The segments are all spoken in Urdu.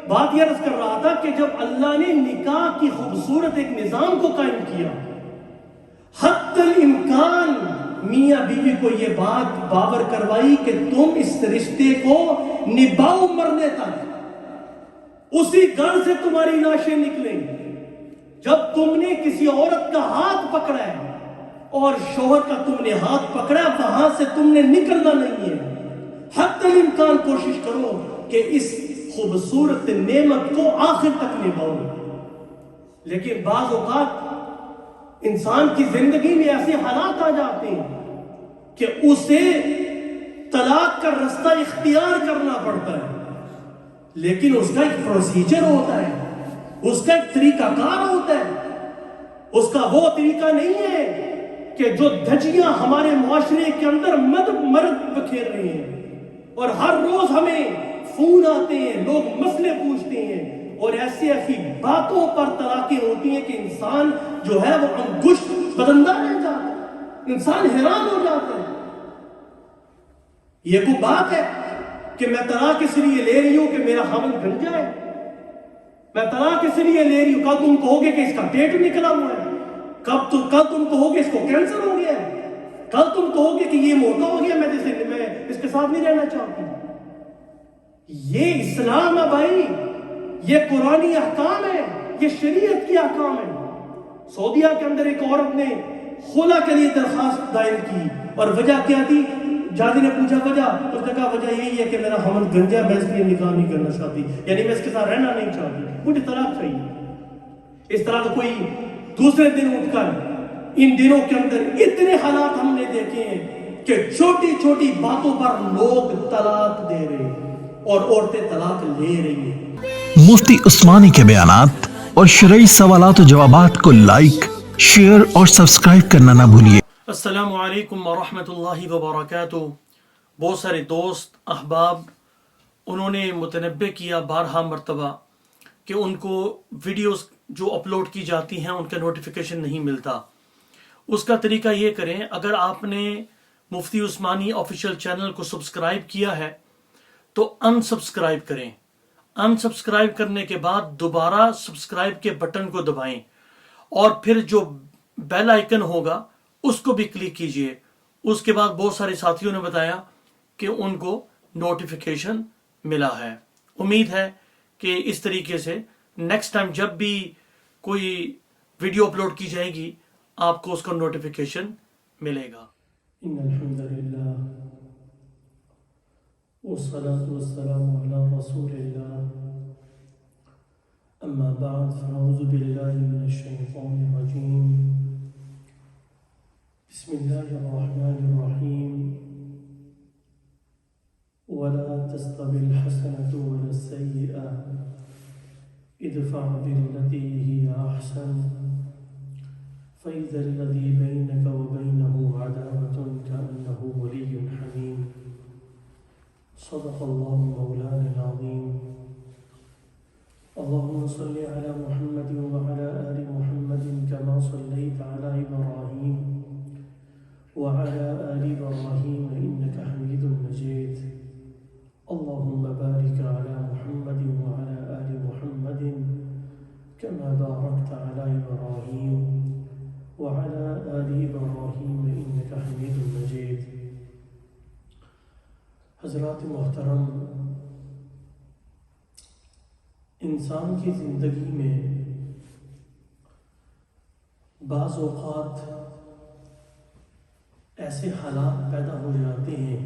بات یہ عرض کر رہا تھا کہ جب اللہ نے نکاح کی خوبصورت ایک نظام کو قائم کیا، حتی الامکان میاں بیوی کو یہ بات باور کروائی کہ تم اس رشتے کو نبھاؤ مرنے تک، اسی گھر سے تمہاری لاشیں نکلیں گی۔ جب تم نے کسی عورت کا ہاتھ پکڑا ہے اور شوہر کا تم نے ہاتھ پکڑا، وہاں سے تم نے نکلنا نہیں ہے۔ حتی الامکان کوشش کرو کہ اس خوبصورت نعمت کو آخر تک نبھاؤ۔ لیکن بعض اوقات انسان کی زندگی میں ایسے حالات آ جاتے ہیں کہ اسے طلاق کا رستہ اختیار کرنا پڑتا ہے، لیکن اس کا ایک پروسیجر ہوتا ہے، اس کا ایک طریقہ کار ہوتا ہے۔ اس کا وہ طریقہ نہیں ہے کہ جو دھجیاں ہمارے معاشرے کے اندر مرد بکھیر رہے ہیں، اور ہر روز ہمیں فون آتے ہیں، لوگ مسئلے پوچھتے ہیں، اور ایسی باتوں پر طلاقیں ہوتی ہیں کہ انسان جو ہے وہ انگشت بدندہ رہ جاتا ہے، انسان حیران ہو جاتا ہے۔ یہ کوئی بات ہے کہ میں طلاق اس لیے لے رہی ہوں کہ میرا حمل بن جائے؟ میں طلاق اس لیے لے رہی ہوں، کل تم کہو گے کہ اس کا پیٹ نکلا ہوا ہے، کل تم کہو گے اس کو کینسر ہو گیا ہے، کل تم کہو گے کہ یہ موٹا ہو گیا، میں اس کے ساتھ نہیں رہنا چاہتی۔ یہ اسلام ہے بھائی، یہ قرآنی احکام ہے، یہ شریعت کی احکام ہے۔ سعودیہ کے اندر ایک عورت نے خلا کے لیے درخواست دائر کی، اور وجہ کیا تھی؟ جادی نے پوچھا وجہ، اس نے کہا وجہ یہی ہے کہ میرا حمل گنجا، میں اس لیے نکاح نہیں کرنا چاہتی، یعنی میں اس کے ساتھ رہنا نہیں چاہتی، مجھے طلاق چاہیے۔ اس طرح کا کوئی دوسرے دن اٹھ کر، ان دنوں کے اندر اتنے حالات ہم نے دیکھے ہیں کہ چھوٹی چھوٹی باتوں پر لوگ طلاق دے رہے ہیں اور عورتیں طلاق لے رہی ہیں۔ مفتی عثمانی کے بیانات اور شرعی سوالات و جوابات کو لائک، شیئر اور سبسکرائب کرنا نہ بھولیے۔ السلام علیکم ورحمۃ اللہ وبرکاتہ۔ بہت سارے دوست احباب انہوں نے متنبہ کیا بارہا مرتبہ کہ ان کو ویڈیوز جو اپلوڈ کی جاتی ہیں ان کا نوٹیفیکیشن نہیں ملتا۔ اس کا طریقہ یہ کریں، اگر آپ نے مفتی عثمانی آفیشیل چینل کو سبسکرائب کیا ہے تو انسبسکرائب کریں۔ انسبسکرائب کرنے کے بعد دوبارہ سبسکرائب کے بٹن کو دبائیں، اور پھر جو بیل آئیکن ہوگا اس کو بھی کلک کیجئے۔ اس کے بعد بہت سارے ساتھیوں نے بتایا کہ ان کو نوٹیفیکیشن ملا ہے۔ امید ہے کہ اس طریقے سے نیکسٹ ٹائم جب بھی کوئی ویڈیو اپلوڈ کی جائے گی آپ کو اس کا نوٹیفیکیشن ملے گا۔ ان الحمد للہ والصلاة والسلام علی رسول اللہ، اما بعد فاعوذ باللہ من الشیطان الرجیم، بسم اللہ الرحمن الرحیم، ولا تستوی الحسنة ولا السیئة ادفع بالتي هي أحسن فإذا الذي بينك وبينه عداوة كأنه ولي حميم، صدق الله مولانا العظيم۔ اللهم صل على محمد وعلى آل محمد كما صليت على إبراهيم وعلى آل إبراهيم إنك حميد مجيد، اللهم بارك على محمد وعلى آل محمد كما باركت على إبراهيم وعلى آل إبراهيم إنك حميد مجيد۔ حضرات محترم، انسان کی زندگی میں بعض اوقات ایسے حالات پیدا ہو جاتے ہیں،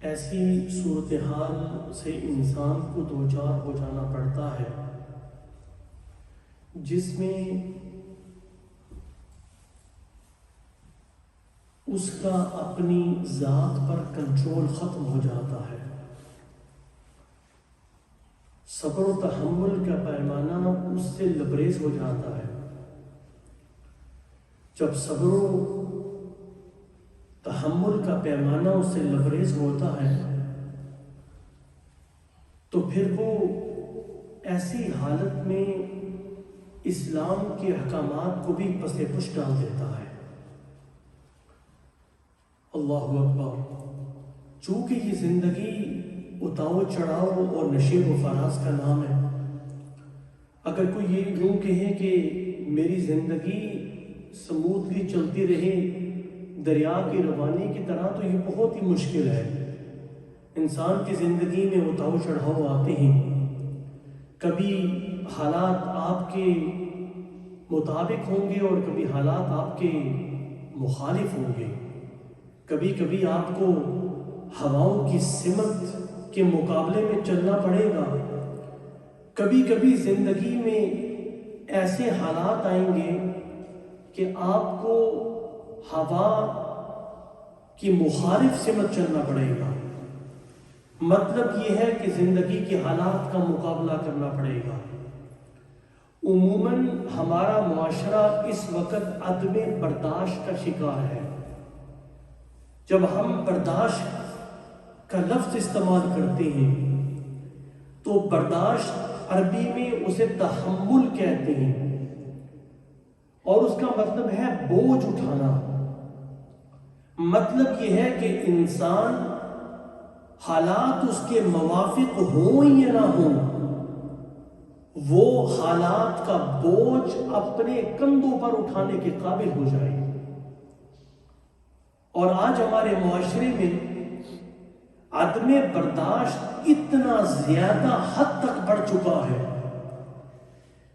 ایسی صورتحال سے انسان کو دوچار ہو جانا پڑتا ہے جس میں اس کا اپنی ذات پر کنٹرول ختم ہو جاتا ہے، صبر و تحمل کا پیمانہ اس سے لبریز ہو جاتا ہے۔ جب صبر و تحمل کا پیمانہ اس سے لبریز ہوتا ہے تو پھر وہ ایسی حالت میں اسلام کے احکامات کو بھی پس پش ڈال دیتا ہے۔ اللہ اکبر۔ چونکہ یہ زندگی اتاؤ چڑھاؤ اور نشیب و فراز کا نام ہے۔ اگر کوئی یہ یوں کہے کہ میری زندگی سموتھلی چلتی رہے دریا کی روانی کی طرح، تو یہ بہت ہی مشکل ہے۔ انسان کی زندگی میں اتاؤ چڑھاؤ آتے ہیں، کبھی حالات آپ کے مطابق ہوں گے اور کبھی حالات آپ کے مخالف ہوں گے۔ کبھی کبھی آپ کو ہواؤں کی سمت کے مقابلے میں چلنا پڑے گا، کبھی کبھی زندگی میں ایسے حالات آئیں گے کہ آپ کو ہوا کی مخالف سمت چلنا پڑے گا۔ مطلب یہ ہے کہ زندگی کے حالات کا مقابلہ کرنا پڑے گا۔ عموماً ہمارا معاشرہ اس وقت عدم برداشت کا شکار ہے۔ جب ہم برداشت کا لفظ استعمال کرتے ہیں تو برداشت عربی میں اسے تحمل کہتے ہیں، اور اس کا مطلب ہے بوجھ اٹھانا۔ مطلب یہ ہے کہ انسان حالات اس کے موافق ہوں یا نہ ہوں، وہ حالات کا بوجھ اپنے کندھوں پر اٹھانے کے قابل ہو جائے۔ اور آج ہمارے معاشرے میں عدم برداشت اتنا زیادہ حد تک بڑھ چکا ہے،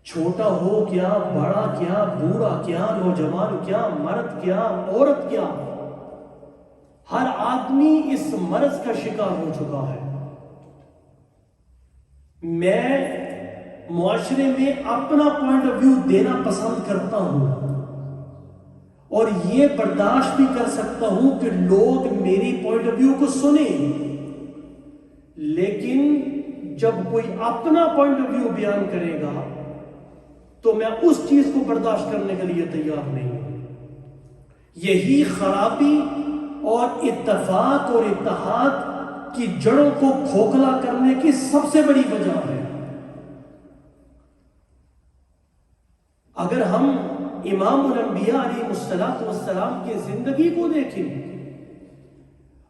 چھوٹا ہو کیا، بڑا کیا، بوڑھا کیا، نوجوان کیا، مرد کیا، عورت کیا، ہر آدمی اس مرض کا شکار ہو چکا ہے۔ میں معاشرے میں اپنا پوائنٹ آف ویو دینا پسند کرتا ہوں، اور یہ برداشت بھی کر سکتا ہوں کہ لوگ میری پوائنٹ آف ویو کو سنیں، لیکن جب کوئی اپنا پوائنٹ آف ویو بیان کرے گا تو میں اس چیز کو برداشت کرنے کے لیے تیار نہیں ہوں۔ یہی خرابی اور اتفاق اور اتحاد کی جڑوں کو کھوکھلا کرنے کی سب سے بڑی وجہ ہے۔ اگر ہم امام الانبیاء علیہ السلام کی زندگی کو دیکھیں،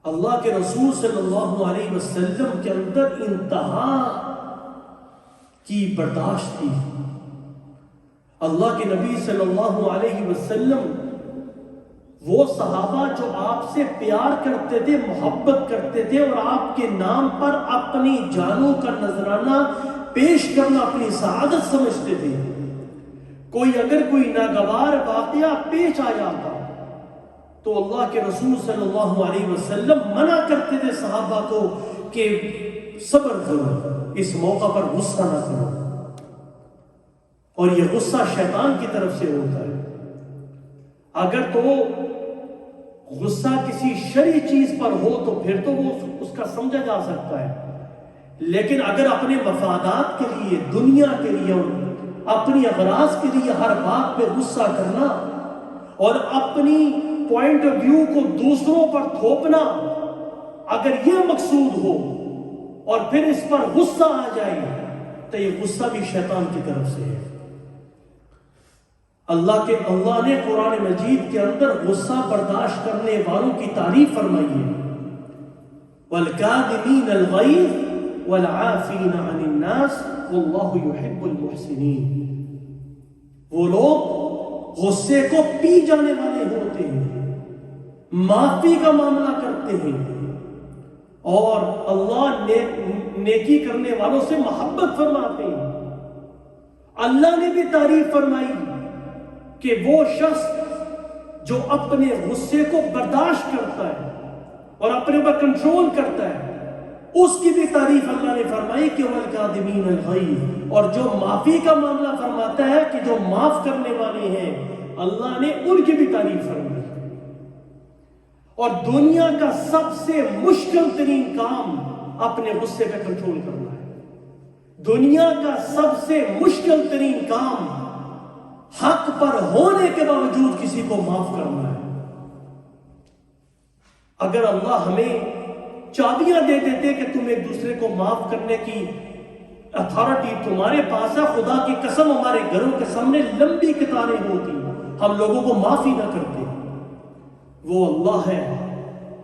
اللہ کے رسول صلی اللہ علیہ وسلم کے اندر انتہا کی برداشت تھی۔ اللہ کے نبی صلی اللہ علیہ وسلم وہ صحابہ جو آپ سے پیار کرتے تھے، محبت کرتے تھے، اور آپ کے نام پر اپنی جانوں کا نذرانہ پیش کرنا اپنی سعادت سمجھتے تھے، اگر کوئی ناگوار واقعہ پیش آ جاتا تو اللہ کے رسول صلی اللہ علیہ وسلم منع کرتے تھے صحابہ کو کہ صبر کرو، اس موقع پر غصہ نہ کرو، اور یہ غصہ شیطان کی طرف سے ہوتا ہے۔ اگر تو غصہ کسی شرعی چیز پر ہو تو پھر تو وہ اس کا سمجھا جا سکتا ہے، لیکن اگر اپنے مفادات کے لیے، دنیا کے لیے، اپنی اغراض کے لیے ہر بات پہ غصہ کرنا اور اپنی پوائنٹ آف ویو کو دوسروں پر تھوپنا، اگر یہ مقصود ہو اور پھر اس پر غصہ آ جائے تو یہ غصہ بھی شیطان کی طرف سے ہے۔ اللہ نے قرآن مجید کے اندر غصہ برداشت کرنے والوں کی تعریف فرمائی ہے، وَالْكَاظِمِينَ الْغَيْظَ وَالْعَافِينَ عَنِ النَّاسِ وَاللَّهُ يُحِبُّ الْمُحْسِنِينَ۔ وہ لوگ غصے کو پی جانے والے ہوتے ہیں، معافی کا معاملہ کرتے ہیں، اور اللہ نیکی کرنے والوں سے محبت فرماتے ہیں۔ اللہ نے بھی تعریف فرمائی کہ وہ شخص جو اپنے غصے کو برداشت کرتا ہے اور اپنے پر کنٹرول کرتا ہے، اس کی بھی تعریف اللہ نے فرمائی کہ وَالْكَاظِمِينَ الْغَيْظَ، اور جو معافی کا معاملہ فرماتا ہے کہ جو معاف کرنے والے ہیں، اللہ نے ان کی بھی تعریف فرمائی۔ اور دنیا کا سب سے مشکل ترین کام اپنے غصے پہ کنٹرول کرنا ہے۔ دنیا کا سب سے مشکل ترین کام حق پر ہونے کے باوجود کسی کو معاف کرنا ہے۔ اگر اللہ ہمیں چابیاں دے دیتے کہ تم ایک دوسرے کو معاف کرنے کی اتھارٹی تمہارے پاس ہے، خدا کی قسم ہمارے گھروں کے سامنے لمبی قطاریں ہوتی، ہم لوگوں کو معافی نہ کرتے۔ وہ اللہ ہے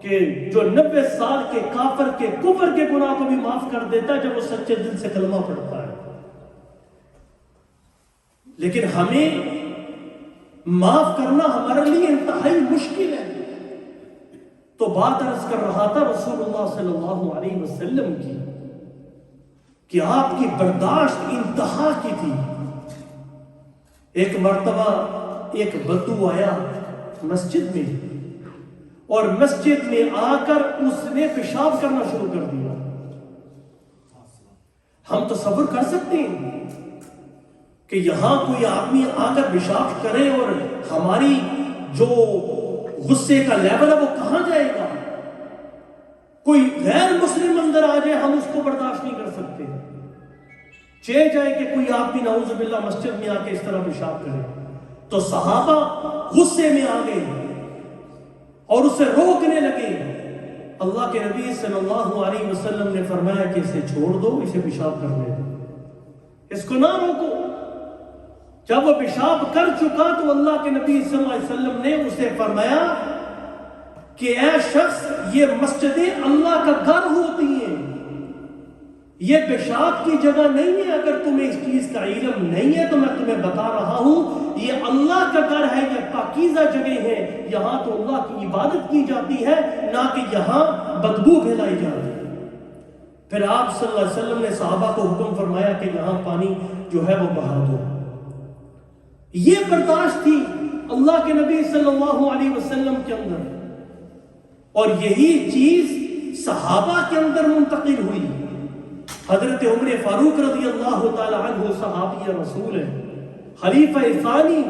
کہ جو 90 سال کے کافر کے کفر کے گناہ کو بھی معاف کر دیتا ہے جب وہ سچے دل سے کلمہ پڑھتا ہے. لیکن ہمیں معاف کرنا ہمارے لیے انتہائی مشکل ہے. تو بات عرض کر رہا تھا رسول اللہ صلی اللہ علیہ وسلم کی کہ آپ کی برداشت انتہا کی تھی. ایک مرتبہ ایک بدو آیا مسجد میں اور مسجد میں آ کر اس نے پیشاب کرنا شروع کر دیا. ہم تصور کر سکتے ہیں کہ یہاں کوئی آدمی آ کر پیشاب کرے اور ہماری جو غصے کا لیول ہے وہ کہاں جائے گا. کوئی غیر مسلم اندر آ جائے ہم اس کو برداشت نہیں کر سکتے. چاہے جائے کہ کوئی آدمی نعوذ باللہ مسجد میں آ کے اس طرح پیشاب کرے. تو صحابہ غصے میں آ گئے اور اسے روکنے لگے. اللہ کے نبی صلی اللہ علیہ وسلم نے فرمایا کہ اسے چھوڑ دو, اسے پیشاب کرنے دو, اس کو نہ روکو. جب وہ پیشاب کر چکا تو اللہ کے نبی صلی اللہ علیہ وسلم نے اسے فرمایا کہ اے شخص, یہ مسجدیں اللہ کا گھر ہوتی ہیں, یہ پیشاب کی جگہ نہیں ہے. اگر تمہیں اس چیز کا علم نہیں ہے تو میں تمہیں بتا رہا ہوں, یہ اللہ کا گھر ہے, یہ پاکیزہ جگہ ہے. یہاں تو اللہ کی عبادت کی جاتی ہے, نہ کہ یہاں بدبو پھیلائی جاتی ہے. پھر آپ صلی اللہ علیہ وسلم نے صحابہ کو حکم فرمایا کہ یہاں پانی جو ہے وہ بہا دو. یہ برداشت تھی اللہ کے نبی صلی اللہ علیہ وسلم کے اندر, اور یہی چیز صحابہ کے اندر منتقل ہوئی. حضرت عمر فاروق رضی اللہ تعالی عنہ صحابی رسول ہیں, خلیفہ ثانی.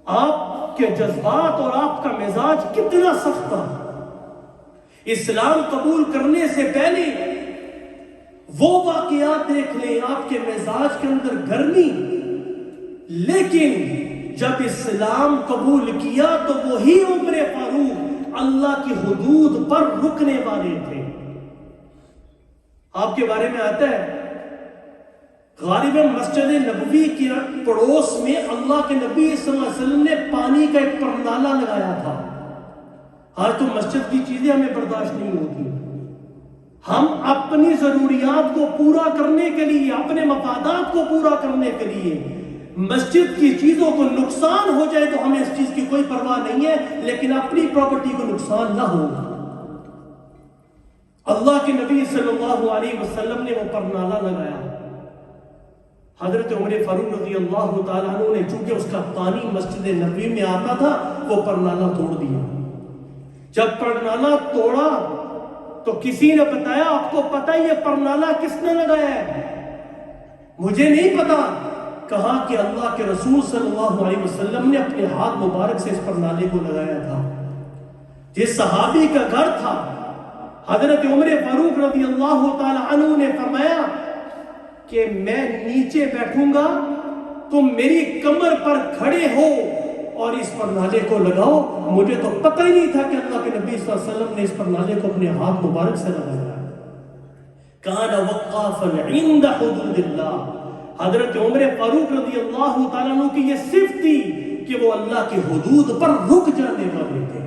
آپ کے جذبات اور آپ کا مزاج کتنا سخت تھا. اسلام قبول کرنے سے پہلے وہ واقعات دیکھ لیں, آپ کے مزاج کے اندر گرمی. لیکن جب اسلام قبول کیا تو وہی عمر فاروق اللہ کی حدود پر رکنے والے تھے. آپ کے بارے میں آتا ہے غالباً مسجد نبوی کے پڑوس میں اللہ کے نبی صلی اللہ علیہ وسلم نے پانی کا ایک پرنالہ لگایا تھا. آج تو مسجد کی چیزیں ہمیں برداشت نہیں ہوتی. ہم اپنی ضروریات کو پورا کرنے کے لیے, اپنے مفادات کو پورا کرنے کے لیے مسجد کی چیزوں کو نقصان ہو جائے تو ہمیں اس چیز کی کوئی پرواہ نہیں ہے, لیکن اپنی پراپرٹی کو نقصان نہ ہو. اللہ کے نبی صلی اللہ علیہ وسلم نے وہ پرنالہ لگایا. حضرت عمر فاروق رضی اللہ تعالیٰ عنہ نے چونکہ اس کا پانی مسجد نبوی میں آتا تھا وہ پرنالہ توڑ دیا. جب پرنالہ توڑا تو کسی نے بتایا آپ کو پتہ یہ پرنالہ کس نے لگایا ہے؟ مجھے نہیں پتا. کہا کہ اللہ کے رسول صلی اللہ علیہ وسلم نے اپنے ہاتھ مبارک سے اس پرنالے کو لگایا تھا. جس صحابی کا گھر تھا حضرت عمر فاروق رضی اللہ تعالی عنہ نے فرمایا کہ میں نیچے بیٹھوں گا, تم میری کمر پر کھڑے ہو اور اس پرنالے کو لگاؤ. مجھے تو پتہ ہی نہیں تھا کہ اللہ کے نبی صلی اللہ علیہ وسلم نے اس پرنالے کو اپنے ہاتھ مبارک سے لگایا. کان وقافا عند حدود اللہ. حضرت عمر فاروق رضی اللہ تعالیٰ عنہ کی یہ صفت تھی کہ وہ اللہ کی حدود پر رک جانے والے تھے.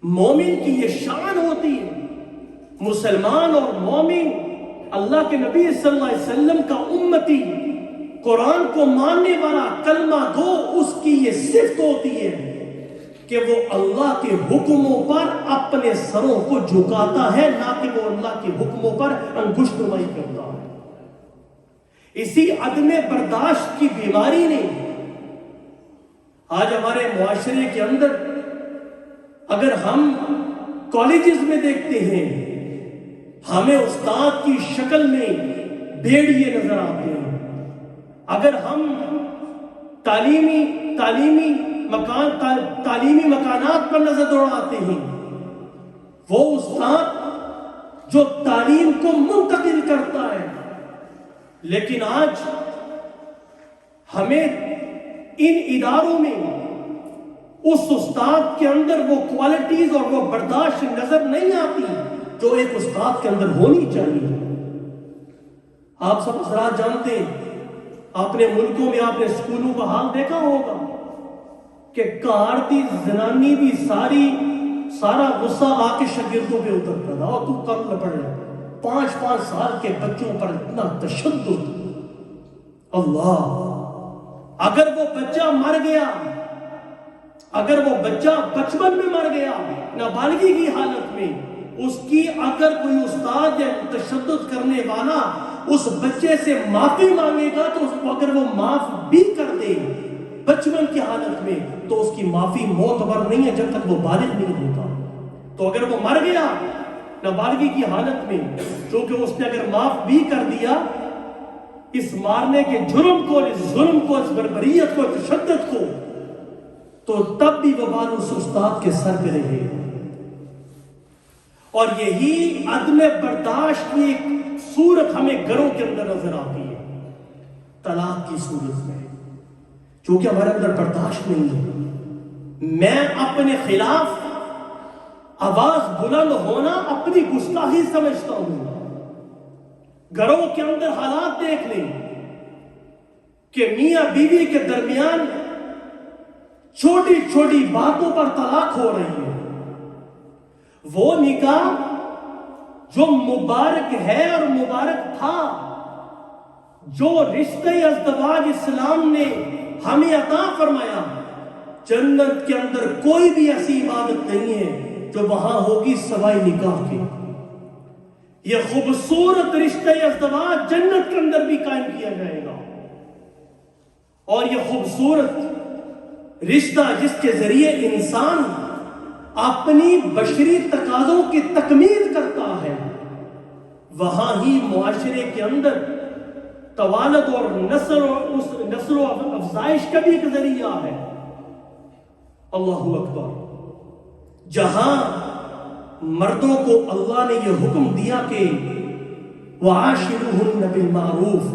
مومن کی یہ شان ہوتی ہے. مسلمان اور مومن اللہ کے نبی صلی اللہ علیہ وسلم کا امتی, قرآن کو ماننے والا, کلمہ گو, اس کی یہ صفت ہوتی ہے کہ وہ اللہ کے حکموں پر اپنے سروں کو جھکاتا ہے, نہ کہ وہ اللہ کے حکموں پر انگشت نمائی کرتا ہے. اسی عدم برداشت کی بیماری نے آج ہمارے معاشرے کے اندر, اگر ہم کالجز میں دیکھتے ہیں ہمیں استاد کی شکل میں بھیڑیے نظر آتے ہیں. اگر ہم تعلیمی مکانات پر نظر دوڑاتے ہیں, وہ استاد جو تعلیم کو منتقل کرتا ہے, لیکن آج ہمیں ان اداروں میں اس استاد کے اندر وہ کوالٹیز اور وہ برداشت نظر نہیں آتی جو ایک استاد کے اندر ہونی چاہیے. آپ سب حضرات جانتے ہیں, اپنے ملکوں میں آپ نے سکولوں کا حال دیکھا ہوگا کہ کارتی زنانی بھی ساری سارا غصہ آ کے شاگردوں پہ اترتا تھا، اور تو قتل پڑ جائے 5 سال کے بچوں پر اتنا تشدد. اللہ، اگر وہ بچہ مر گیا، اگر وہ بچہ بچپن میں مر گیا نابالغی کی حالت میں، اس کی اگر کوئی استاد یا تشدد کرنے والا اس بچے سے معافی مانگے گا تو اس کو اگر وہ معاف بھی کر دے بچپن کی حالت میں تو اس کی معافی معتبر نہیں ہے جب تک وہ بالغ نہیں ہوتا. تو اگر وہ مر گیا نابالغی کی حالت میں، چونکہ اس نے اگر معاف بھی کر دیا اس مارنے کے جرم کو، اس ظلم کو، اس بربریت کو، تشدد کو، تو تب بھی وہ بال اس استاد کے سر پہ رہے. اور یہی عدم برداشت کی ایک صورت ہمیں گھروں کے اندر نظر آتی ہے، طلاق کی صورت میں. چونکہ ہمارے اندر برداشت نہیں ہے. میں اپنے خلاف آواز بلند ہونا اپنی گستاخی سمجھتا ہوں. گھروں کے اندر حالات دیکھ لیں کہ میاں بیوی کے درمیان چھوٹی چھوٹی باتوں پر طلاق ہو رہی ہے. وہ نکاح جو مبارک ہے اور مبارک تھا، جو رشتہ ازدواج اسلام نے ہمیں عطا فرمایا، جنت کے اندر کوئی بھی ایسی عبادت نہیں ہے جو وہاں ہوگی سوائے نکاح کے. یہ خوبصورت رشتہ ازدواج جنت کے اندر بھی قائم کیا جائے گا، اور یہ خوبصورت رشتہ جس کے ذریعے انسان اپنی بشری تقاضوں کی تکمیل کرتا ہے، وہاں ہی معاشرے کے اندر توالد اور نسل و افزائش کا بھی ایک ذریعہ ہے. اللہ اکبر. جہاں مردوں کو اللہ نے یہ حکم دیا کہ وَعَاشِرُوهُنَّ بِالْمَعْرُوفِ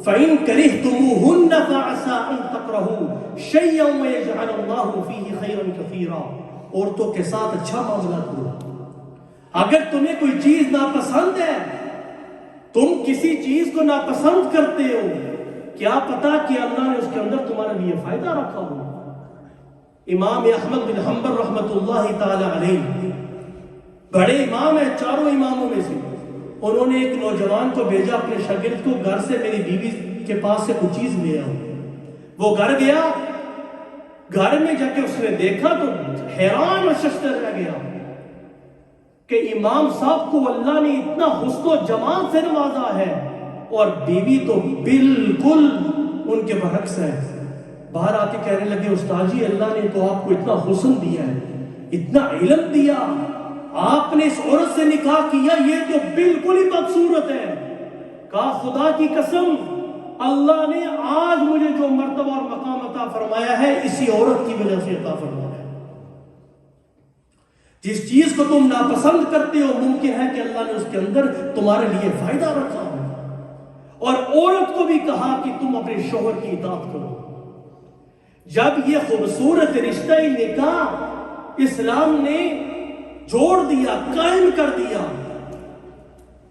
فَإِن كَرِهْتُمُوهُنَّ فَعَسَىٰ أَن تَكْرَهُوا شَيْئًا وَيَجْعَلَ اللَّهُ فِيهِ خَيْرًا كَثِيرًا. عورتوں کے ساتھ اچھا معاملہ کرو. اگر تمہیں کوئی چیز ناپسند ہے، تم کسی چیز کو ناپسند کرتے ہو، کیا پتا کہ اللہ نے اس کے اندر تمہارے لیے فائدہ رکھا ہو. امام احمد بن حنبل رحمۃ اللہ تعالی علیہ بڑے امام ہیں، 4 اماموں میں سے. انہوں نے ایک نوجوان کو بھیجا اپنے شاگرد کو، گھر سے میری بیوی کے پاس سے کچھ چیز لے آؤ. وہ گھر گیا، گھر میں جا کے اس نے دیکھا تو حیران اور ششدر رہ گیا کہ امام صاحب کو اللہ نے اتنا حسن و جمال سے نوازا ہے اور بیوی تو بالکل ان کے برعکس ہے. باہر آ کے کہنے لگے استاد جی اللہ نے تو آپ کو اتنا حسن دیا ہے، اتنا علم دیا، آپ نے اس عورت سے نکاح کیا، یہ تو بالکل ہی بدصورت ہے. کہا خدا کی قسم اللہ نے آج مجھے جو مرتبہ اور مقام عطا فرمایا ہے اسی عورت کی وجہ سے عطا فرمایا ہے. جس چیز کو تم ناپسند کرتے ہو ممکن ہے کہ اللہ نے اس کے اندر تمہارے لیے فائدہ رکھا ہو. اور عورت کو بھی کہا کہ تم اپنے شوہر کی اطاعت کرو. جب یہ خوبصورت رشتہ نکاح اسلام نے جوڑ دیا، قائم کر دیا،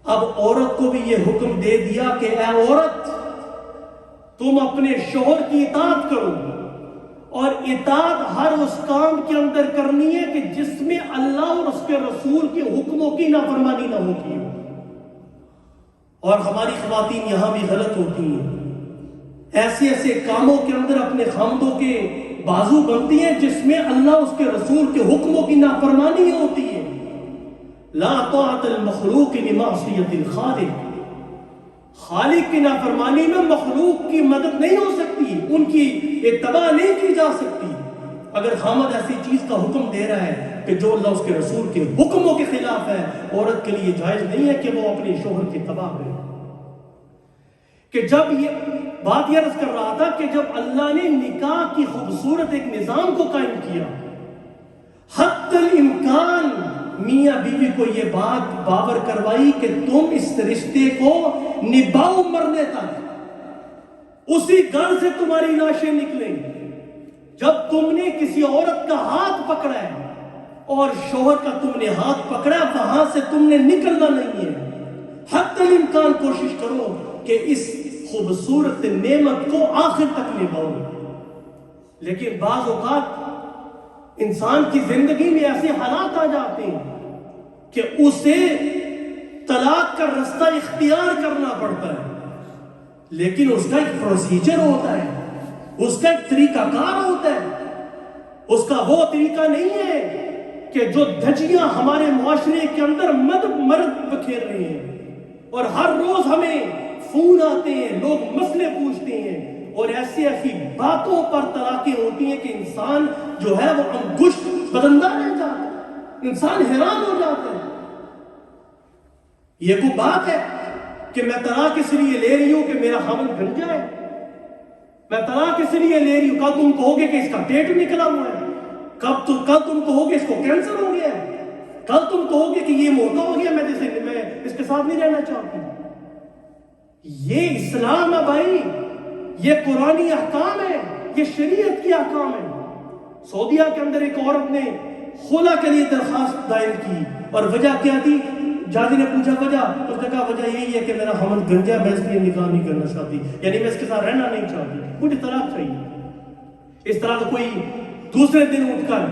اب عورت کو بھی یہ حکم دے دیا کہ اے عورت تم اپنے شوہر کی اطاعت کرو، اور اطاعت ہر اس کام کے اندر کرنی ہے کہ جس میں اللہ اور اس کے رسول کے حکموں کی نافرمانی نہ ہوتی ہو. اور ہماری خواتین یہاں بھی غلط ہوتی ہیں، ایسے ایسے کاموں کے اندر اپنے خامدوں کے بازو بنتی ہیں جس میں اللہ اس کے رسول کے حکموں کی نافرمانی ہوتی ہے. لا طاعت المخلوق لمعصیت الخالق. خالق کی نافرمانی میں مخلوق کی مدد نہیں ہو سکتی، ان کی اتباع نہیں کی جا سکتی. اگر خامد ایسی چیز کا حکم دے رہا ہے کہ جو اللہ اس کے رسول کے حکموں کے خلاف ہے، عورت کے لیے جائز نہیں ہے کہ وہ اپنے شوہر کی اتباع کرے. کہ جب یہ بات یہ عرض کر رہا تھا کہ جب اللہ نے نکاح کی خوبصورت ایک نظام کو قائم کیا، حتی الامکان میاں بیوی کو یہ بات باور کروائی کہ تم اس رشتے کو نبھاؤ مرنے تک. اسی گھر سے تمہاری لاشیں نکلیں. جب تم نے کسی عورت کا ہاتھ پکڑا ہے اور شوہر کا تم نے ہاتھ پکڑا ہے، وہاں سے تم نے نکلنا نہیں ہے. حتی الامکان کوشش کرو کہ اس خوبصورت نعمت کو آخر تک نبھاؤ. لیکن بعض اوقات انسان کی زندگی میں ایسے حالات آ جاتے ہیں کہ اسے طلاق کا رستہ اختیار کرنا پڑتا ہے، لیکن اس کا ایک پروسیجر ہوتا ہے، اس کا ایک طریقہ کار ہوتا ہے۔ اس کا وہ طریقہ نہیں ہے کہ جو دھجیاں ہمارے معاشرے کے اندر مرد بکھیر رہے ہیں، اور ہر روز ہمیں فون آتے ہیں، لوگ مسئلے پوچھتے ہیں، اور ایسی باتوں پر طلاقیں ہوتی ہیں کہ انسان جو ہے وہ انگشت بدندہ رہ جاتا ہے، انسان حیران ہو جاتا ہے۔ یہ کوئی بات ہے کہ میں طلاق اس لیے لے رہی ہوں کہ میرا حامل بن جائے؟ میں طلاق اس لیے لے رہی ہوں، کل تم کہو گے کہ اس کا پیٹ نکلا ہوا ہے، کل تم کہو گے اس کو کینسر ہو گیا ہے، کل تم کہو گے کہ یہ موٹا ہو گیا، میں اس کے ساتھ نہیں رہنا چاہتی۔ یہ اسلام ہے بھائی، یہ قرآنی احکام ہے، یہ شریعت کی احکام ہے۔ سعودیہ کے اندر ایک عورت نے خلا کے لیے درخواست دائر کی، اور وجہ کیا تھی؟ جاجی نے پوچھا وجہ، اس نے کہا وجہ یہی ہے کہ میرا حمل گنجا، میں اس لیے نکاح نہیں کرنا چاہتی، یعنی میں اس کے ساتھ رہنا نہیں چاہتی، مجھے طلاق چاہیے۔ اس طرح کوئی دوسرے دن اٹھ کر،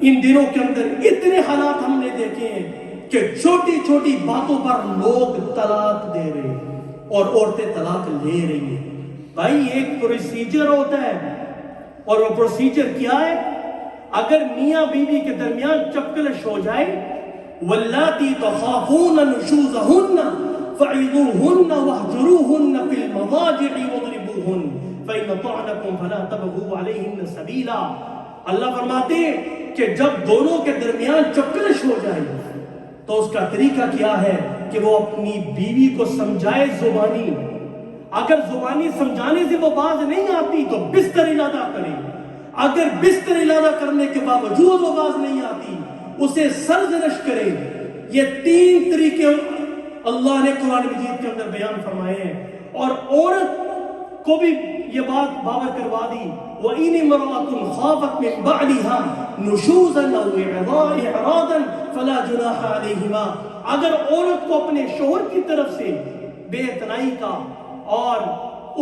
ان دنوں کے اندر اتنے حالات ہم نے دیکھے ہیں کہ چھوٹی چھوٹی باتوں پر لوگ طلاق دے رہے ہیں اور عورتیں طلاق لے رہی ہیں۔ بھائی ایک پروسیجر ہوتا ہے، اور وہ پروسیجر کیا ہے؟ اگر میاں بیوی کے درمیان چپکلش ہو جائے، واللاتی تخافون نشوزہن فعظوہن واہجروہن فی المضاجع واضربوہن فإن طعنکم فلا تبغوا علیہن سبیلا۔ اللہ فرماتے ہیں کہ جب دونوں کے درمیان چپکلش ہو جائے تو اس کا طریقہ کیا ہے کہ وہ اپنی بیوی کو سمجھائے زبانی۔ اگر زبانی سمجھانے سے وہ باز نہیں آتی تو بستر ارادہ کرے، اگر بستر ارادہ کرنے کے باوجود وہ باز نہیں آتی اسے سرزنش کرے۔ یہ تین طریقے اللہ نے قرآن مجید کے اندر بیان فرمائے ہیں، اور عورت کو بھی یہ بات باور کروا دی، وَإِنِ امْرَأَةٌ خَافَتْ مِنْ بَعْلِهَا نُشُوزًا أَوْ إِعْرَاضًا فَلَا جُنَاحَ عَلَيْهِمَا۔ اگر عورت کو اپنے شوہر کی طرف سے بے اعتنائی کا اور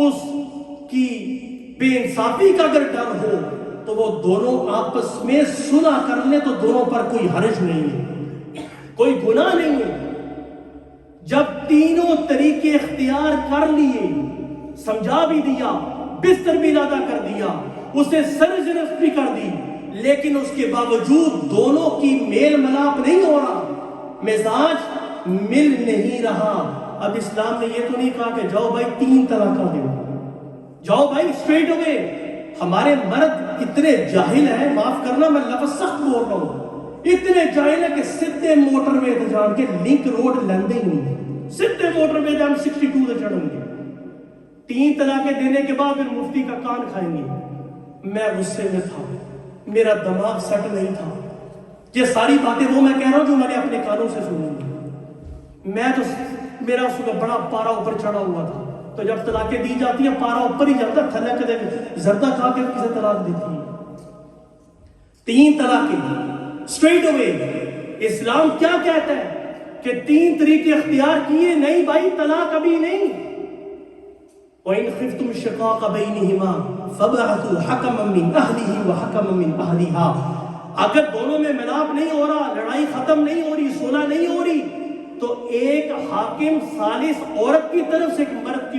اس کی بے انصافی کا اگر ڈر ہو تو وہ دونوں آپس میں صلح کر لیں تو دونوں پر کوئی حرج نہیں ہے، کوئی گناہ نہیں ہے۔ جب تینوں طریقے اختیار کر لیے، سمجھا بھی دیا، بستر بھی ارادہ کر دیا، اسے سرزنش بھی کر دی، لیکن اس کے باوجود دونوں کی میل ملاپ نہیں ہو رہا، مزاج مل نہیں رہا، اب اسلام نے یہ تو نہیں کہا کہ جاؤ بھائی 3 طلاق دو، جاؤ بھائی اسٹریٹ ہوئے۔ ہمارے مرد اتنے جاہل ہیں، معاف کرنا میں لفظ سخت بول رہا ہوں، اتنے جاہل ہیں کہ سدھے موٹر وے تے جان کے لنک روڈ لیندے ہی نہیں، سدھے موٹر وے جان 62 تے چڑھیں گے، 3 طلاقیں دینے کے بعد پھر مفتی کا کان کھائیں گے۔ میں غصے میں تھا، میرا دماغ سیٹ نہیں تھا، یہ ساری باتیں وہ میں کہہ رہا ہوں جو میں نے اپنے کانوں سے سنی۔ میں تو میرا اس کا بڑا پارا اوپر چڑھا ہوا تھا، تو جب طلاقیں دی جاتی ہیں پارا اوپر ہی جاتا، تھلے کدے زردہ کھا کے کسے طلاق دیتی ہے۔ 3 طلاقیں اسٹریٹ ہوئے۔ اسلام کیا کہتا ہے کہ 3 طریقے اختیار کیے؟ نہیں بھائی طلاق ابھی نہیں۔ وَإِنْ خِفْتُمْ شِقَاقَ بَيْنِهِمَا فَابْعَثُوا حَكَمًا مِّنْ أَهْلِهِ وَحَكَمًا مِّنْ أَهْلِهَا۔ اگر دونوں میں ملاپ نہیں ہو رہا، لڑائی ختم نہیں ہو رہی، صلح نہیں ہو رہی، تو ایک حاکم ثالث عورت کی طرف سے، ایک مرد کی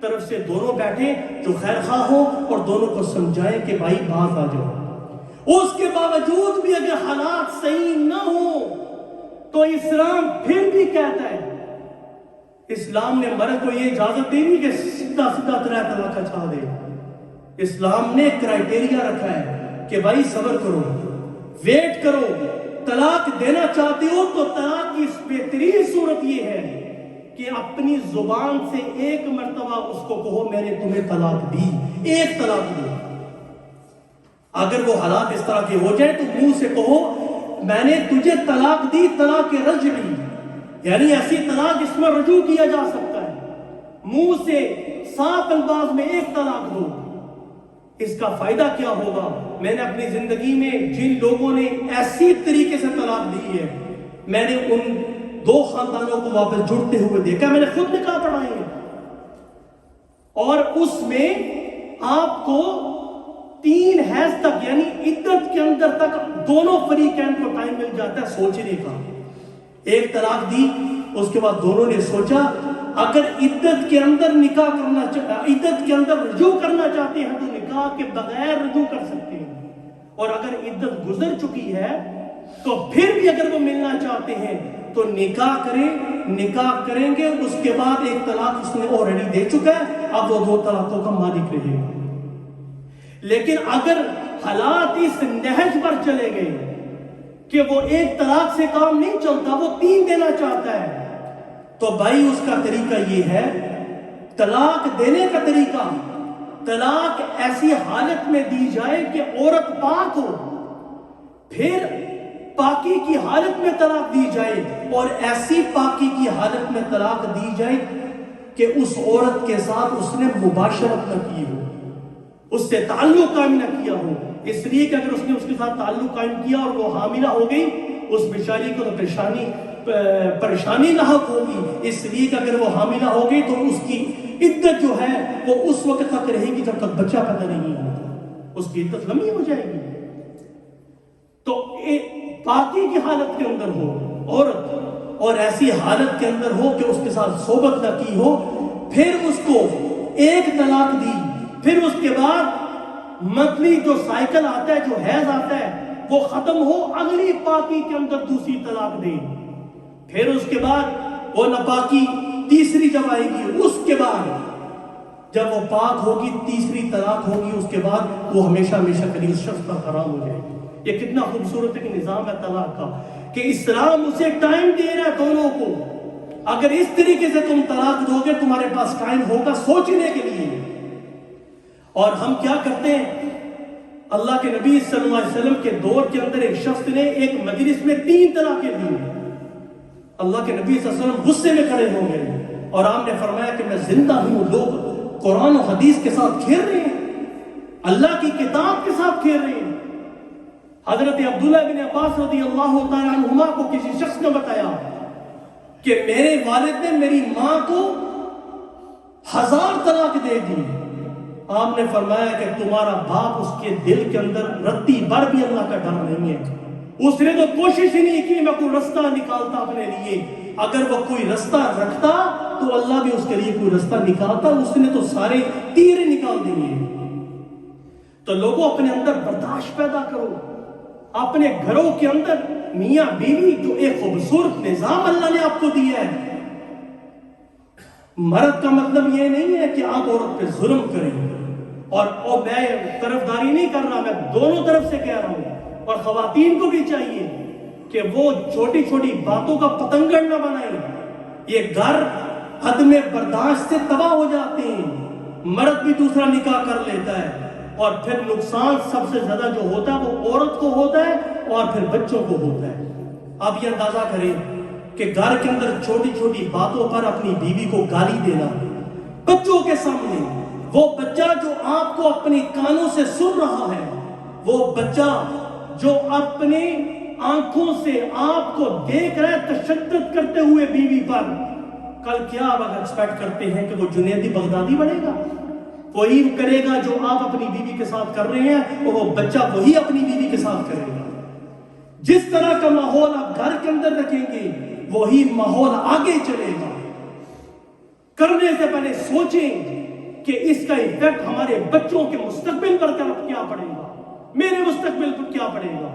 طرف سے دونوں بیٹھے جو خیر خواہ ہو اور دونوں کو سمجھائیں کہ بھائی باز آ جاؤ۔ اس کے باوجود بھی اگر حالات صحیح نہ ہو تو اسلام پھر بھی کہتا ہے، اسلام نے مرد کو یہ اجازت دی نہیں کہ سیدھا 3 طلاق چھا دے۔ اسلام نے کرائٹیریا رکھا ہے کہ بھائی صبر کرو، ویٹ کرو، طلاق دینا چاہتے ہو تو طلاق کی بہترین صورت یہ ہے کہ اپنی زبان سے 1 مرتبہ اس کو کہو میں نے تمہیں طلاق دی، 1 طلاق دو۔ اگر وہ حالات اس طرح کے ہو جائیں تو منہ سے کہو میں نے تجھے طلاق دی، طلاق رجعی، یعنی ایسی طلاق جس میں رجوع کیا جا سکتا ہے، منہ سے صاف الفاظ میں 1 طلاق دو۔ اس کا فائدہ کیا ہوگا؟ میں نے اپنی زندگی میں جن لوگوں نے ایسی طریقے سے طلاق دی ہے، میں نے ان 2 خاندانوں کو واپس جڑتے ہوئے دیکھا، میں نے خود نکاح پڑھائے ہیں، اور اس میں آپ کو 3 حیض تک یعنی عدت کے اندر تک دونوں فریقین کو ٹائم مل جاتا ہے سوچنے کا. ایک طلاق دی, اس کے بعد دونوں نے سوچا اگر عدت کے اندر نکاح کرنا عدت کے اندر رجوع کرنا چاہتے ہیں تو نکاح کے بغیر رجوع کر سکتے ہیں, اور اگر عدت گزر چکی ہے تو پھر بھی اگر وہ ملنا چاہتے ہیں تو نکاح کریں گے. اس کے بعد ایک طلاق اس نے آلریڈی دے چکا ہے, اب وہ 2 طلاقوں کا مالک رہے گا. لیکن اگر حالات اس نہج پر چلے گئے کہ وہ ایک طلاق سے کام نہیں چلتا, وہ 3 دینا چاہتا ہے, تو بھائی اس کا طریقہ یہ ہے, طلاق دینے کا طریقہ طلاق ایسی حالت میں دی جائے کہ عورت پاک ہو, پھر پاکی کی حالت میں طلاق دی جائے, اور ایسی پاکی کی حالت میں طلاق دی جائے کہ اس عورت کے ساتھ اس نے مباشرت نہ کی ہو, اس سے تعلق قائم نہ کیا ہو. اس لیے کہ اگر اس نے اس کے ساتھ تعلق قائم کیا اور وہ حاملہ ہو گئی, اس بیچاری کو تو پریشانی لاحق ہوگی. اس لیے کہ اگر وہ حاملہ ہو گئی تو اس کی عدت جو ہے وہ اس وقت تک رہے گی جب تک بچہ پیدا نہیں ہوتا, اس کی عدت لمبی ہو جائے گی. تو پاکی کی حالت کے اندر ہو عورت, اور ایسی حالت کے اندر ہو کہ اس کے ساتھ صحبت نہ کی ہو, پھر اس کو ایک طلاق دی, پھر اس کے بعد منتھلی جو سائیکل آتا ہے, جو حیض آتا ہے, وہ ختم ہو, اگلی پاکی کے اندر دوسری طلاق دے, پھر اس کے بعد وہ ناپاکی تیسری جب آئے گی, اس کے بعد جب وہ پاک ہوگی تیسری طلاق ہوگی, اس کے بعد وہ ہمیشہ ہمیشہ کے لیے اس شخص پر حرام ہو جائے گی. یہ کتنا خوبصورت ایک نظام ہے طلاق کا کہ اسلام اسے ٹائم دے رہا ہے دونوں کو. اگر اس طریقے سے تم طلاق دو گے تمہارے پاس ٹائم ہوگا سوچنے کے لیے. اور ہم کیا کرتے ہیں, اللہ کے نبی صلی اللہ علیہ وسلم کے دور کے اندر ایک شخص نے ایک مجلس میں 3 طلاقیں دی. اللہ کے نبی صلی اللہ علیہ وسلم غصے میں کھڑے ہو گئے اور آپ نے فرمایا کہ میں زندہ ہوں, لوگ قرآن و حدیث کے ساتھ کھیل رہے ہیں, اللہ کی کتاب کے ساتھ کھیل رہے ہیں. حضرت عبداللہ بن عباس رضی اللہ تعالیٰ عنہما کو کسی شخص نے بتایا کہ میرے والد نے میری ماں کو 1000 طلاق دے دی. آپ نے فرمایا کہ تمہارا باپ اس کے دل کے اندر رتی بھر بھی اللہ کا ڈر نہیں ہے, اس نے تو کوشش ہی نہیں کی میں کوئی رستہ نکالتا اپنے لیے. اگر وہ کوئی رستہ رکھتا تو اللہ بھی اس کے لیے کوئی رستہ نکالتا, اس نے تو سارے تیر نکال دیے. تو لوگوں اپنے اندر برداشت پیدا کرو, اپنے گھروں کے اندر میاں بیوی جو ایک خوبصورت نظام اللہ نے آپ کو دیا ہے. مرد کا مطلب یہ نہیں ہے کہ آپ عورت پہ ظلم کریں, اور میں طرفداری نہیں کر رہا, میں دونوں طرف سے کہہ رہا ہوں. اور خواتین کو بھی چاہیے کہ وہ چھوٹی چھوٹی باتوں کا پتنگڑ نہ بنائیں. یہ گھر حد میں برداشت سے تباہ ہو جاتے ہیں. مرد بھی دوسرا نکاح کر لیتا ہے اور پھر نقصان سب سے زیادہ جو ہوتا ہے وہ عورت کو ہوتا ہے اور پھر بچوں کو ہوتا ہے. آپ یہ اندازہ کریں کہ گھر کے اندر چھوٹی چھوٹی باتوں پر اپنی بیوی کو گالی دینا بچوں کے سامنے, وہ بچہ جو آپ کو اپنی کانوں سے سن رہا ہے, وہ بچہ جو اپنے آنکھوں سے آپ کو دیکھ رہا ہے تشدد کرتے ہوئے بیوی پر, کل کیا آپ ایکسپیکٹ کرتے ہیں کہ وہ جنیدی بغدادی بنے گا؟ وہی کرے گا جو آپ اپنی بیوی کے ساتھ کر رہے ہیں, اور وہ بچہ وہی اپنی بیوی کے ساتھ کرے گا. جس طرح کا ماحول آپ گھر کے اندر رکھیں گے وہی ماحول آگے چلے گا. کرنے سے پہلے سوچیں کہ اس کا ایفیکٹ ہمارے بچوں کے مستقبل پر کیا پڑے گا, میرے مستقبل پر کیا پڑے گا.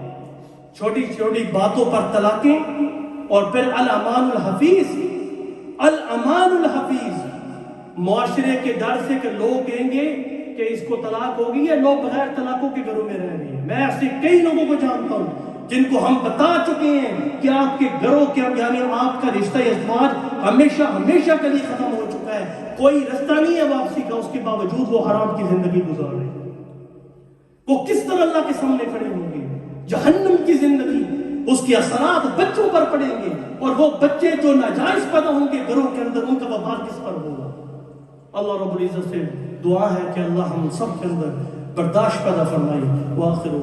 چھوٹی چھوٹی باتوں پر طلاقیں, اور پھر الامان الحفیظ, الامان الحفیظ, معاشرے کے ڈر سے کہ لوگ کہیں گے کہ اس کو طلاق ہو گئی ہے, لوگ بغیر طلاقوں کے گھروں میں رہ رہے ہیں. میں ایسے کئی لوگوں کو جانتا ہوں جن کو ہم بتا چکے ہیں کہ آپ کے گھروں کے یعنی آپ کا رشتہ ازدواج ہمیشہ ہمیشہ کے لیے ختم ہو چکا ہے, کوئی رستہ نہیں ہے واپسی کا, اس کے باوجود وہ حرام کی زندگی گزار رہے ہیں. وہ کس طرح اللہ کے سامنے کھڑے ہوں گے؟ جہنم کی زندگی, اس کے اثرات بچوں پر پڑیں گے, اور وہ بچے جو ناجائز پیدا ہوں گے گھروں کے اندر, ان کا وبال کس پر ہوگا؟ اللہ رب العزت سے دعا ہے کہ اللہ ہم سب کے اندر برداشت پیدا فرمائے. وآخر